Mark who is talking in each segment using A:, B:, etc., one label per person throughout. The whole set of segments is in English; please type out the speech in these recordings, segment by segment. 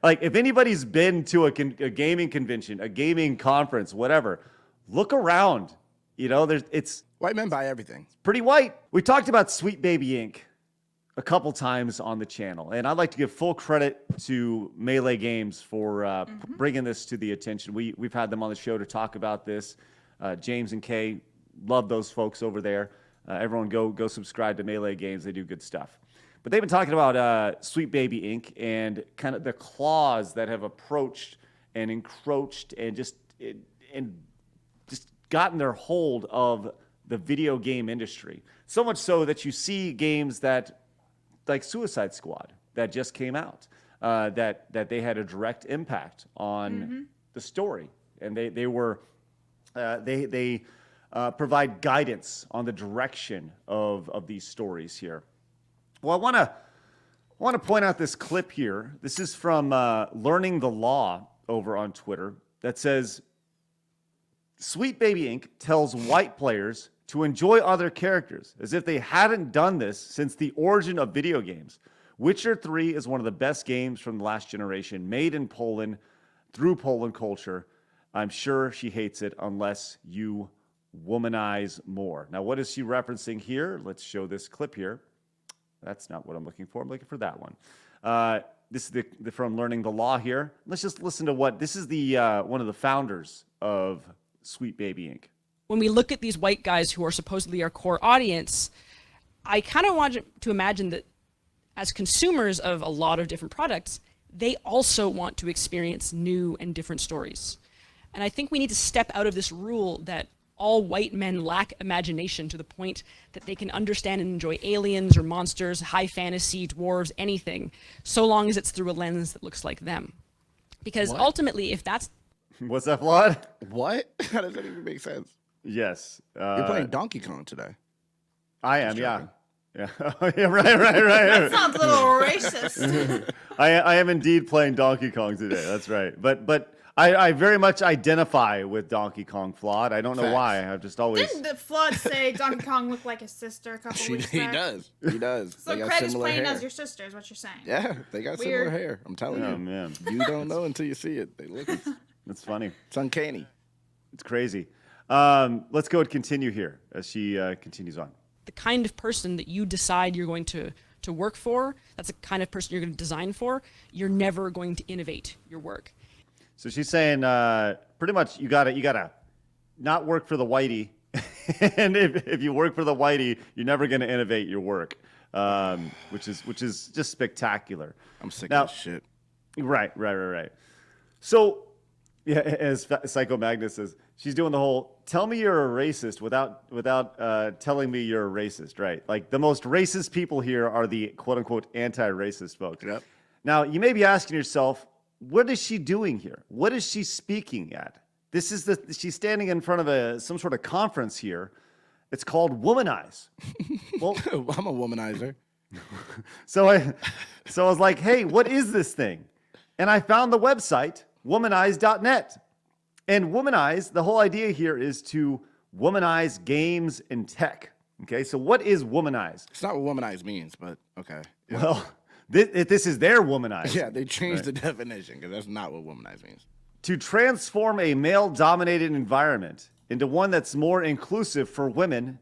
A: Like, if anybody's been to a gaming convention, a gaming conference, whatever, look around. You know, it's
B: white men buy everything.
A: Pretty white. We talked about Sweet Baby Inc. a couple times on the channel, and I'd like to give full credit to Melee Games for bringing this to the attention. We've had them on the show to talk about this. James and Kay, love those folks over there. Everyone go subscribe to Melee Games. They do good stuff. But they've been talking about Sweet Baby Inc. and kind of the claws that have approached and encroached and just gotten their hold of the video game industry. So much so that you see games that, like Suicide Squad, that just came out, that they had a direct impact on the story, and they provide guidance on the direction of these stories here. Well, I want to point out this clip here. This is from Learning the Law over on Twitter that says, Sweet Baby Inc. tells white players to enjoy other characters as if they hadn't done this since the origin of video games. Witcher 3 is one of the best games from the last generation, made in Poland through Poland culture. I'm sure she hates it unless you womanize more. Now, what is she referencing here? Let's show this clip here. That's not what I'm looking for. I'm looking for that one. This is the from Learning the Law here. Let's just listen to what this is. The one of the founders of Sweet Baby Inc.
C: When we look at these white guys who are supposedly our core audience, I kind of want to imagine that as consumers of a lot of different products, they also want to experience new and different stories. And I think we need to step out of this rule that all white men lack imagination to the point that they can understand and enjoy aliens or monsters, high fantasy, dwarves, anything, so long as it's through a lens that looks like them. Because ultimately, if that's...
A: What's that, Vlad?
B: What? How does that even make sense?
A: Yes.
B: You're playing Donkey Kong today.
A: I am, yeah. Yeah, yeah, right. That
D: sounds a little racist.
A: I am indeed playing Donkey Kong today. That's right. But I very much identify with Donkey Kong, Flawed. I don't know why. I've just always...
D: Didn't the Flood say Donkey Kong looked like his sister a couple weeks back?
B: He does.
D: So Craig is playing as your sister, is what you're saying.
B: Yeah, they got similar hair. I'm telling you.
A: Oh, man.
B: You don't know until you see it. They look...
A: That's funny.
B: It's uncanny.
A: It's crazy. Let's go and continue here as she continues on.
C: The kind of person that you decide you're going to work for, that's the kind of person you're going to design for, you're never going to innovate your work.
A: So she's saying pretty much you gotta not work for the whitey, and if you work for the whitey, you're never going to innovate your work, which is just spectacular.
B: I'm sick of this shit.
A: Right. So, yeah, as Psycho Magnus says, she's doing the whole "tell me you're a racist" without telling me you're a racist. Right? Like the most racist people here are the quote unquote anti-racist folks.
B: Yep.
A: Now you may be asking yourself, what is she doing here? What is she speaking at? She's standing in front of some sort of conference here. It's called WomanEyes. Well,
B: I'm a womanizer.
A: So I was like, hey, what is this thing? And I found the website, womaneyes.net. And WomanEyes, the whole idea here is to womanize games and tech. Okay, so what is WomanEyes?
B: It's not what womanize means, but okay.
A: Yeah. Well, this is their WomanEyes.
B: Yeah, they changed the definition because that's not what womanize means.
A: To transform a male-dominated environment into one that's more inclusive for women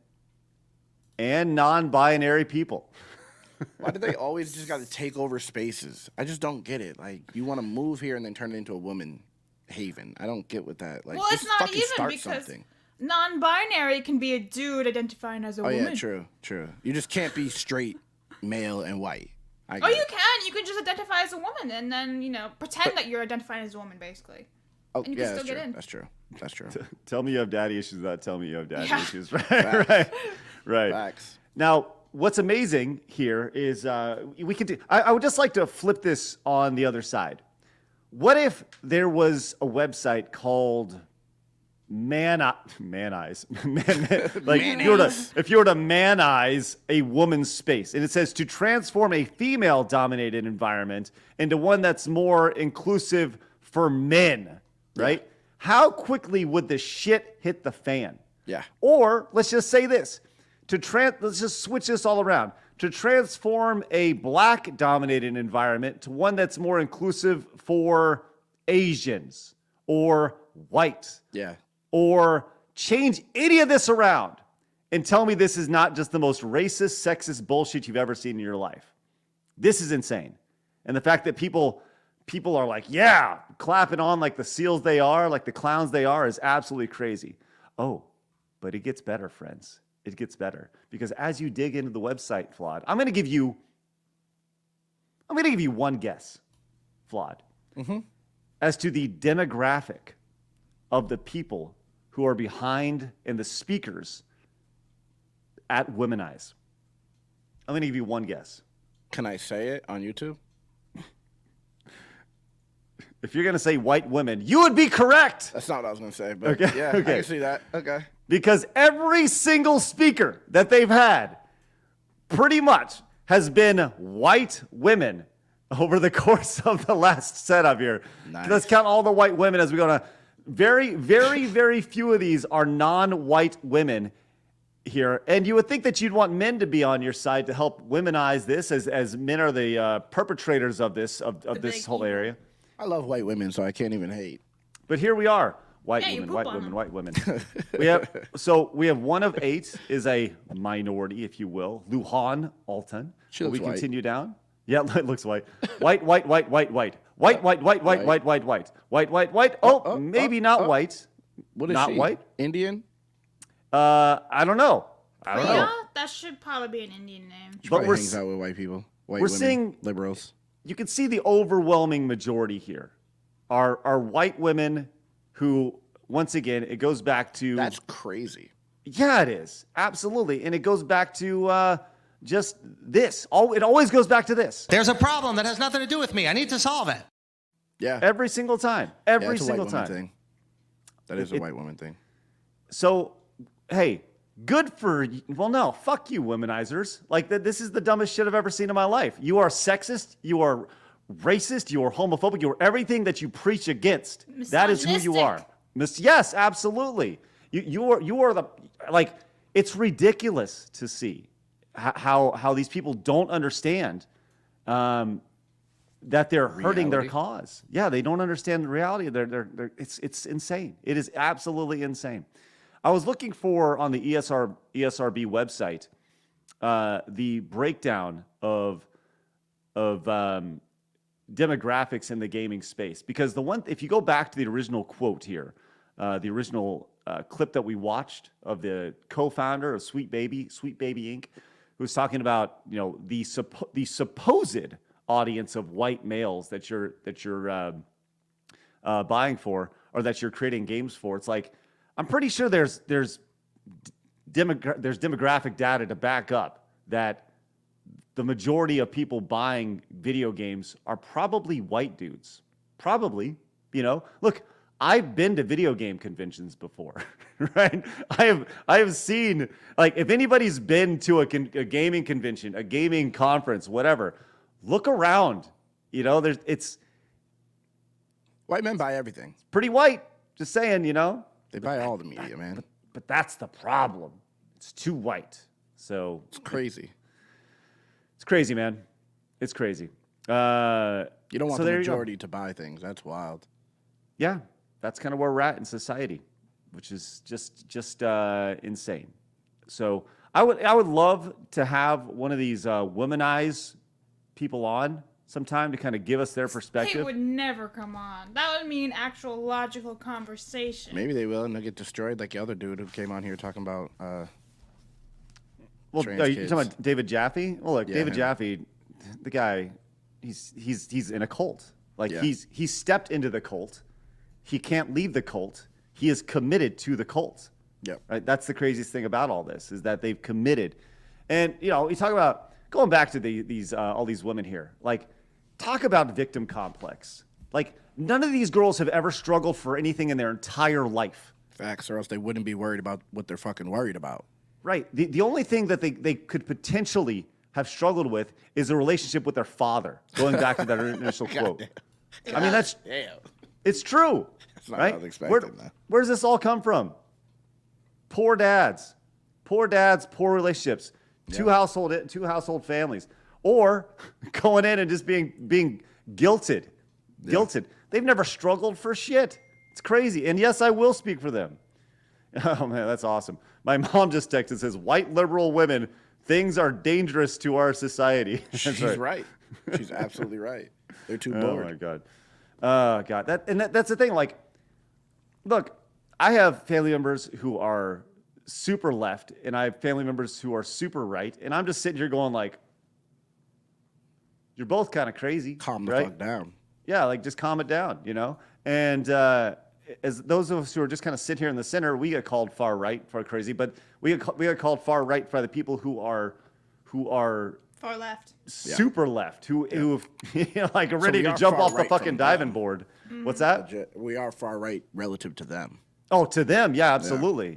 A: and non-binary people.
B: Why do they always just got to take over spaces? I just don't get it. Like, you want to move here and then turn it into a woman haven. I don't get with that. Like,
D: well, it's not even because
B: something.
D: Non-binary can be a dude identifying as a woman.
B: Oh, yeah, true. You just can't be straight, male, and white.
D: You can. You can just identify as a woman and then, pretend that you're identifying as a woman, basically.
B: Oh,
D: and you can still get in.
B: That's true.
A: Tell me you have daddy issues without telling me you have daddy issues.
B: Right.
A: Right.
B: Facts.
A: Now, what's amazing here is we can do. I would just like to flip this on the other side. What if there was a website called ManEyes? Like if you were to ManEyes a woman's space, and it says to transform a female-dominated environment into one that's more inclusive for men, right? Yeah. How quickly would the shit hit the fan?
B: Yeah.
A: Or let's just say this: let's just switch this all around. to transform a black-dominated environment to one that's more inclusive for Asians or white.
B: Yeah.
A: Or change any of this around and tell me this is not just the most racist, sexist bullshit you've ever seen in your life. This is insane. And the fact that people are like, yeah, clapping on like the seals they are, like the clowns they are, is absolutely crazy. Oh, but it gets better, friends. It gets better. Because as you dig into the website, Flawed, I'm going to give you one guess, Flawed, as to the demographic of the people who are behind and the speakers at WomanEyes. I'm going to give you one guess.
B: Can I say it on YouTube?
A: If you're going to say white women, you would be correct.
B: That's not what I was going to say, but
A: Okay,
B: yeah,
A: okay.
B: I can see that. Okay.
A: Because every single speaker that they've had pretty much has been white women over the course of the last setup here.
B: Nice.
A: Let's count all the white women as we go to. Very, very, very few of these are non-white women here. And you would think that you'd want men to be on your side to help womanize this, as men are the perpetrators of this whole area.
B: I love white women, so I can't even hate.
A: But here we are. White
D: Yeah, you
A: women,
D: poop
A: white
D: on
A: women,
D: them.
A: white women. we have one of 8 is a minority, if you will. Luhan Alton.
B: She
A: Will
B: looks
A: we
B: white.
A: continue down? Yeah, it looks white. White, white, white, white, white. White, white, white, white, white, white, white. White, white, white. Oh, maybe not white.
B: What is
A: Not
B: she?
A: white?
B: Indian?
A: I don't know. I don't
D: Priya?
A: know.
D: That should probably be an Indian name.
B: She
A: But
B: probably
A: we're
B: hangs
A: s-
B: out with white people. White
A: we're
B: women,
A: seeing-
B: liberals.
A: You can see the overwhelming majority here are white women who, once again, it goes back to...
B: That's crazy.
A: Yeah, it is. Absolutely. And it goes back to just this. It always goes back to this.
E: There's a problem that has nothing to do with me. I need to solve it.
B: Yeah.
A: Every single time.
B: Yeah,
A: Every
B: it's a
A: single
B: white woman
A: time.
B: thing. That is a white woman thing.
A: So, hey, good for you. Well, no, fuck you, womanizers. Like, this is the dumbest shit I've ever seen in my life. You are sexist. You are racist. You are homophobic. You are everything that you preach against. That is who you are. Yes, absolutely. You are the, like, it's ridiculous to see how these people don't understand that they're hurting their
B: Reality.
A: cause. Yeah, they don't understand the reality. It's insane. It is absolutely insane. I was looking for on the ESRB website the breakdown of demographics in the gaming space, because if you go back to the original quote here, the original clip that we watched of the co-founder of Sweet Baby Inc., who was talking about the supposed audience of white males that you're buying for, or that you're creating games for. It's like, I'm pretty sure there's demographic data to back up that the majority of people buying video games are probably white dudes. Probably, Look, I've been to video game conventions before, right? I have seen, like, if anybody's been to a gaming convention, a gaming conference, whatever, look around. It's
B: White men buy everything.
A: pretty white. Just saying,
B: They buy all the media, man.
A: But that's the problem. It's too white. So
B: It's crazy.
A: it's crazy, man. It's crazy.
B: You don't want
A: so
B: the
A: there you go.
B: majority to buy things. That's wild.
A: Yeah, that's kind of where we're at in society, which is just insane. So I would love to have one of these WomanEyes people on sometime to kind of give us their
D: They
A: perspective.
D: would never come on. That would mean actual logical conversation.
B: Maybe they will, and they'll get destroyed like the other dude who came on here talking about.
A: Well,
B: trans
A: are you
B: kids.
A: talking about David Jaffe? Well, look,
B: Yeah,
A: David
B: him.
A: Jaffe, the guy, he's in a cult. Like,
B: Yeah.
A: he's stepped into the cult. He can't leave the cult. He is committed to the cult.
B: Yep.
A: Right? That's the craziest thing about all this, is that they've committed. And you talk about going back to these all these women here. Like, talk about victim complex. Like, none of these girls have ever struggled for anything in their entire life.
B: Facts, or else they wouldn't be worried about what they're fucking worried about.
A: Right. The only thing that they could potentially have struggled with is a relationship with their father, going back to that initial quote. I mean,
B: Damn.
A: it's true.
B: That's not
A: right?
B: what I was expecting, though.
A: Where does this all come from? Poor dads, poor relationships, two household families, or going in and just being guilted. They've never struggled for shit. It's crazy. And yes, I will speak for them. Oh man, that's awesome. My mom just texted and says, "White liberal women, things are dangerous to our society."
B: She's right. She's absolutely right. They're too bored.
A: Oh my god. God. That's the thing. Like, look, I have family members who are super left, and I have family members who are super right, and I'm just sitting here going like, you're both kind of crazy.
B: Calm the
A: right?
B: fuck down.
A: Yeah, like just calm it down, you know? And as those of us who are just kind of sit here in the center, we get called far right for crazy, but we get called far right by the people who are
D: Far left.
A: super left, who you know, like are ready
B: we
A: to
B: are
A: jump
B: far
A: off the
B: right
A: fucking
B: from
A: diving
B: them.
A: board. What's that?
B: We are far right relative to them.
A: Oh, to them, yeah, absolutely.